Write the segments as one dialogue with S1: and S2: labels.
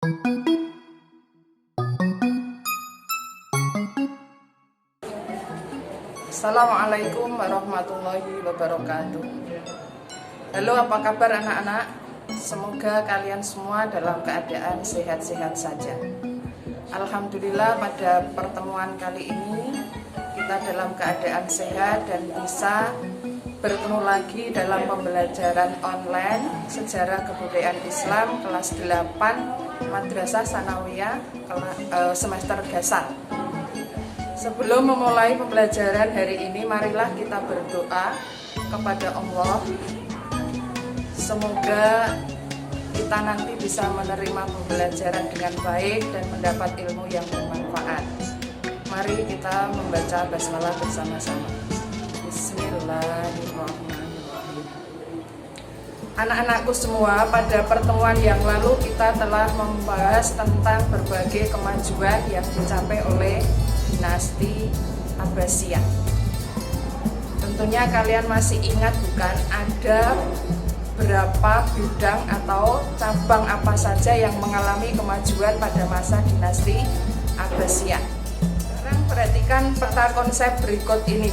S1: Assalamualaikum warahmatullahi wabarakatuh. Halo, apa kabar anak-anak? Semoga kalian semua dalam keadaan sehat-sehat saja. Alhamdulillah, pada pertemuan kali ini kita dalam keadaan sehat dan bisa bertemu lagi dalam pembelajaran online Sejarah Kebudayaan Islam kelas 8 Madrasah Sanawiyah semester dasar. Sebelum memulai pembelajaran hari ini, marilah kita berdoa kepada Allah. Semoga kita nanti bisa menerima pembelajaran dengan baik dan mendapat ilmu yang bermanfaat. Mari kita membaca basmalah bersama-sama. Bismillahirrahmanirrahim. Anak-anakku semua, pada pertemuan yang lalu kita telah membahas tentang berbagai kemajuan yang dicapai oleh dinasti Abbasiyah. Tentunya kalian masih ingat bukan, ada berapa bidang atau cabang apa saja yang mengalami kemajuan pada masa dinasti Abbasiyah. Sekarang perhatikan peta konsep berikut ini.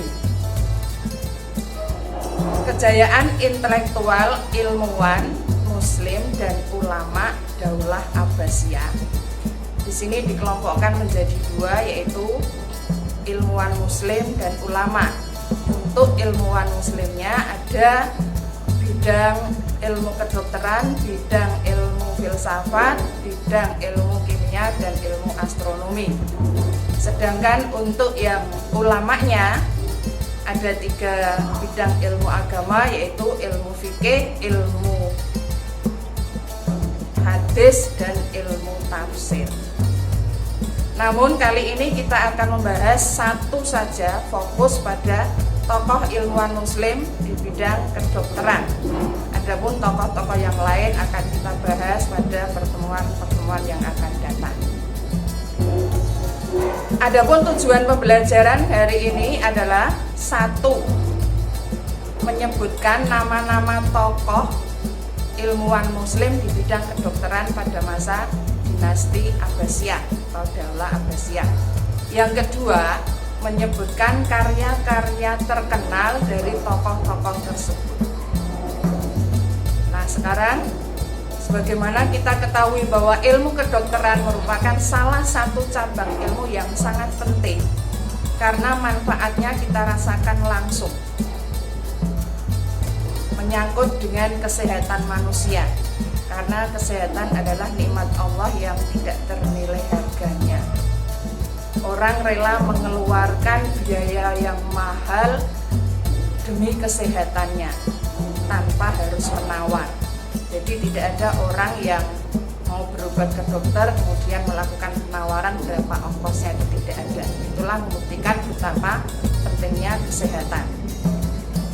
S1: Kejayaan intelektual, ilmuwan, muslim, dan ulama Daulah Abbasiyah di sini dikelompokkan menjadi dua, yaitu ilmuwan muslim dan ulama. Untuk ilmuwan muslimnya ada bidang ilmu kedokteran, bidang ilmu filsafat, bidang ilmu kimia, dan ilmu astronomi. Sedangkan untuk yang ulamanya ada 3 bidang ilmu agama, yaitu ilmu fikih, ilmu hadis, dan ilmu tafsir. Namun kali ini kita akan membahas satu saja, fokus pada tokoh ilmuwan muslim di bidang kedokteran. Adapun tokoh-tokoh yang lain akan kita bahas pada pertemuan-pertemuan yang akan datang. Adapun tujuan pembelajaran hari ini adalah 1. Menyebutkan nama-nama tokoh ilmuwan muslim di bidang kedokteran pada masa dinasti Abbasiyah atau Daulah Abbasiyah. Yang kedua, menyebutkan karya-karya terkenal dari tokoh-tokoh tersebut. Nah, sekarang sebagaimana kita ketahui bahwa ilmu kedokteran merupakan salah satu cabang ilmu yang sangat penting karena manfaatnya kita rasakan langsung, menyangkut dengan kesehatan manusia, karena kesehatan adalah nikmat Allah yang tidak ternilai harganya. Orang rela mengeluarkan biaya yang mahal demi kesehatannya tanpa harus menawar. Jadi tidak ada orang yang mau berobat ke dokter kemudian melakukan penawaran berapa ongkosnya, itu tidak ada. Itulah membuktikan betapa pentingnya kesehatan.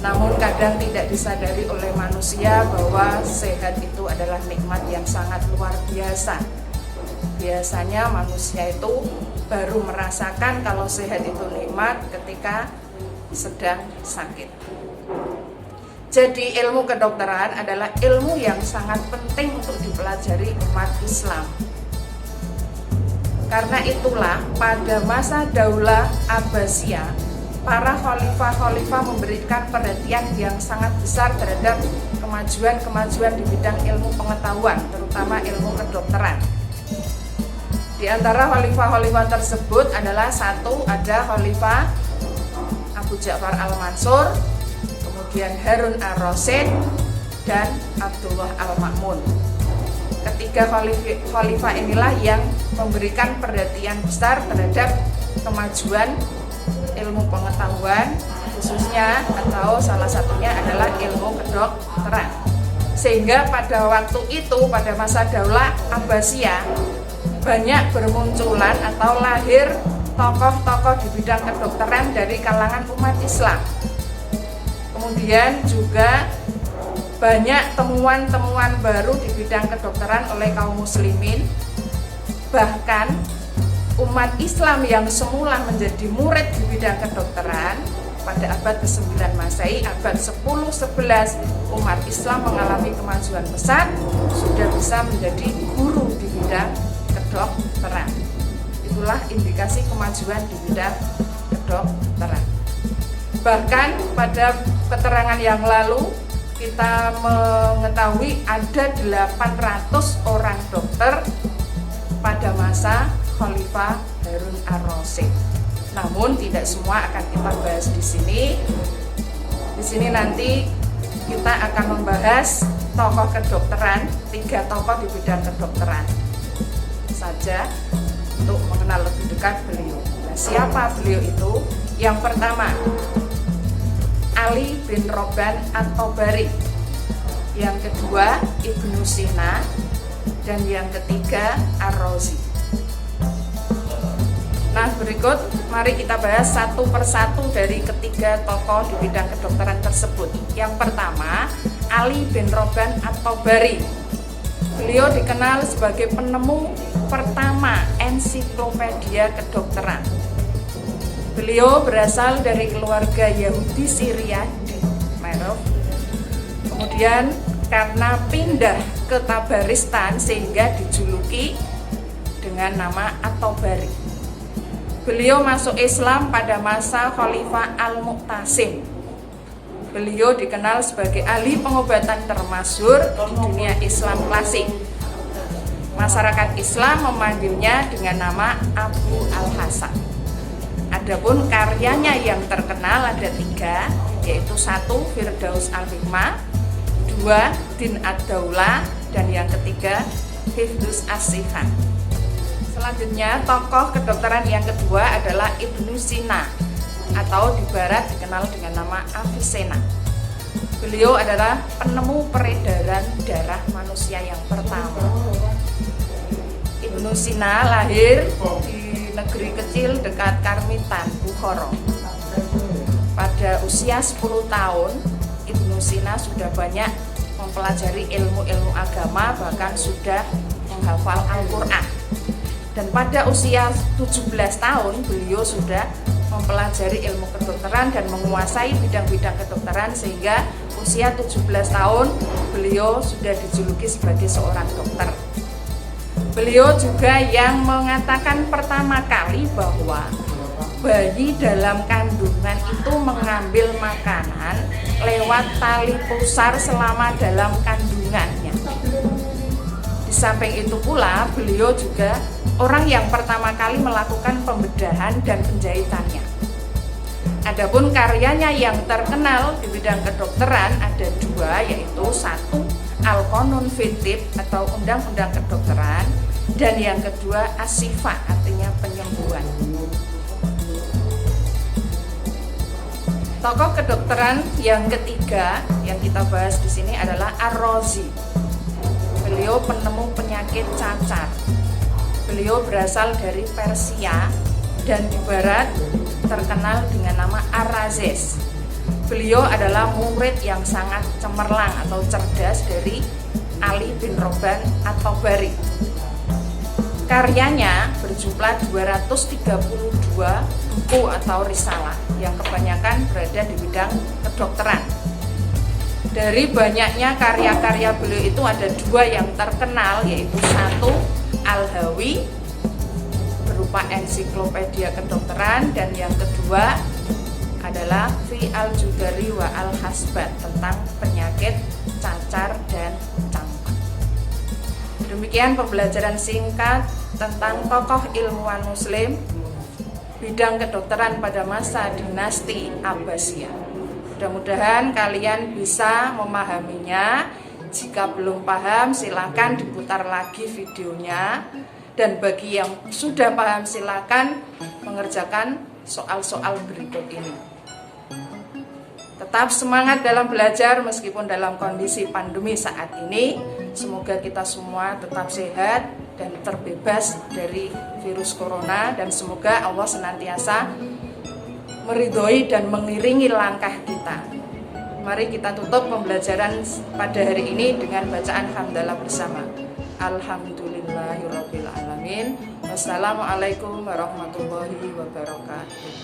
S1: Namun kadang tidak disadari oleh manusia bahwa sehat itu adalah nikmat yang sangat luar biasa. Biasanya manusia itu baru merasakan kalau sehat itu nikmat ketika sedang sakit. Jadi ilmu kedokteran adalah ilmu yang sangat penting untuk dipelajari umat Islam. Karena itulah pada masa Daulah Abbasiyah, para khalifah-khalifah memberikan perhatian yang sangat besar terhadap kemajuan-kemajuan di bidang ilmu pengetahuan, terutama ilmu kedokteran. Di antara khalifah-khalifah tersebut adalah 1, ada Khalifah Abu Ja'far Al-Mansur, kemudian Harun Ar-Rasyid, dan Abdullah Al-Ma'mun. Ketiga khalifah inilah yang memberikan perhatian besar terhadap kemajuan ilmu pengetahuan, khususnya atau salah satunya adalah ilmu kedokteran. Sehingga pada waktu itu, pada masa Daulah Abbasiyah, banyak bermunculan atau lahir tokoh-tokoh di bidang kedokteran dari kalangan umat Islam. Kemudian juga banyak temuan-temuan baru di bidang kedokteran oleh kaum muslimin. Bahkan umat Islam yang semula menjadi murid di bidang kedokteran pada abad ke-9 Masehi, abad 10-11, umat Islam mengalami kemajuan besar, sudah bisa menjadi guru di bidang bidang kedokteran. Itulah indikasi kemajuan di bidang kedokteran. Bahkan pada keterangan yang lalu kita mengetahui ada 800 orang dokter pada masa Khalifah Harun ar-Rasyid. Namun tidak semua akan kita bahas di sini. Di sini nanti kita akan membahas tokoh kedokteran, 3 tokoh di bidang kedokteran saja untuk mengenal lebih dekat beliau. Nah, siapa beliau itu? Yang pertama, Ali bin Robban at-Tabari. Yang kedua, Ibnu Sina. Dan yang ketiga, Ar-Razi. Nah, berikut mari kita bahas satu persatu dari ketiga tokoh di bidang kedokteran tersebut. Yang pertama, Ali bin Robban at-Tabari. Beliau dikenal sebagai penemu pertama ensiklopedia kedokteran. Beliau berasal dari keluarga Yahudi Syria di Merov. Kemudian karena pindah ke Tabaristan sehingga dijuluki dengan nama At-Tabari. Beliau masuk Islam pada masa Khalifah Al-Mu'tasim. Beliau dikenal sebagai ahli pengobatan termasyhur di dunia Islam klasik. Masyarakat Islam memanggilnya dengan nama Abu Al-Hasan. Adapun karyanya yang terkenal ada 3, yaitu 1. Firdaus Al-Hikmah, 2. Din ad-Daulah, dan yang ketiga Hifdzus as-Sihan. Selanjutnya tokoh kedokteran yang kedua adalah Ibnu Sina atau di barat dikenal dengan nama Avicenna. Beliau adalah penemu peredaran darah manusia yang pertama. Ibnu Sina lahir di negeri kecil dekat Karmitan, Bukhara. Pada usia 10 tahun, Ibnu Sina sudah banyak mempelajari ilmu-ilmu agama, bahkan sudah menghafal Al-Quran. Dan pada usia 17 tahun, beliau sudah mempelajari ilmu kedokteran dan menguasai bidang-bidang kedokteran, sehingga usia 17 tahun beliau sudah dijuluki sebagai seorang dokter. Beliau juga yang mengatakan pertama kali bahwa bayi dalam kandungan itu mengambil makanan lewat tali pusar selama dalam kandungannya. Di samping itu pula, beliau juga orang yang pertama kali melakukan pembedahan dan penjahitannya. Adapun karyanya yang terkenal di bidang kedokteran ada 2, yaitu 1. Al-Qanun fit Tibb atau Undang-Undang Kedokteran, dan yang kedua As-Sifa, artinya penyembuhan. Tokoh kedokteran yang ketiga yang kita bahas di sini adalah Ar-Razi. Beliau penemu penyakit cacar. Beliau berasal dari Persia dan di barat terkenal dengan nama Ar-Razes. Beliau adalah murid yang sangat cemerlang atau cerdas dari Ali bin Robban at-Tabari. Karyanya berjumlah 232 buku atau risalah yang kebanyakan berada di bidang kedokteran. Dari banyaknya karya-karya beliau itu ada 2 yang terkenal, yaitu 1. Al-Hawi berupa ensiklopedia kedokteran, dan yang kedua adalah Fi al-Judari wa al-Hasbat tentang penyakit cacar dan campak. Demikian pembelajaran singkat tentang tokoh ilmuwan muslim bidang kedokteran pada masa dinasti Abbasiyah. Mudah-mudahan kalian bisa memahaminya. Jika belum paham, silakan diputar lagi videonya. Dan bagi yang sudah paham, silakan mengerjakan soal-soal berikut ini. Tetap semangat dalam belajar meskipun dalam kondisi pandemi saat ini. Semoga kita semua tetap sehat dan terbebas dari virus corona, dan semoga Allah senantiasa meridhoi dan mengiringi langkah kita. Mari kita tutup pembelajaran pada hari ini dengan bacaan hamdalah bersama. Alhamdulillahirabbil alamin. Wassalamualaikum warahmatullahi wabarakatuh.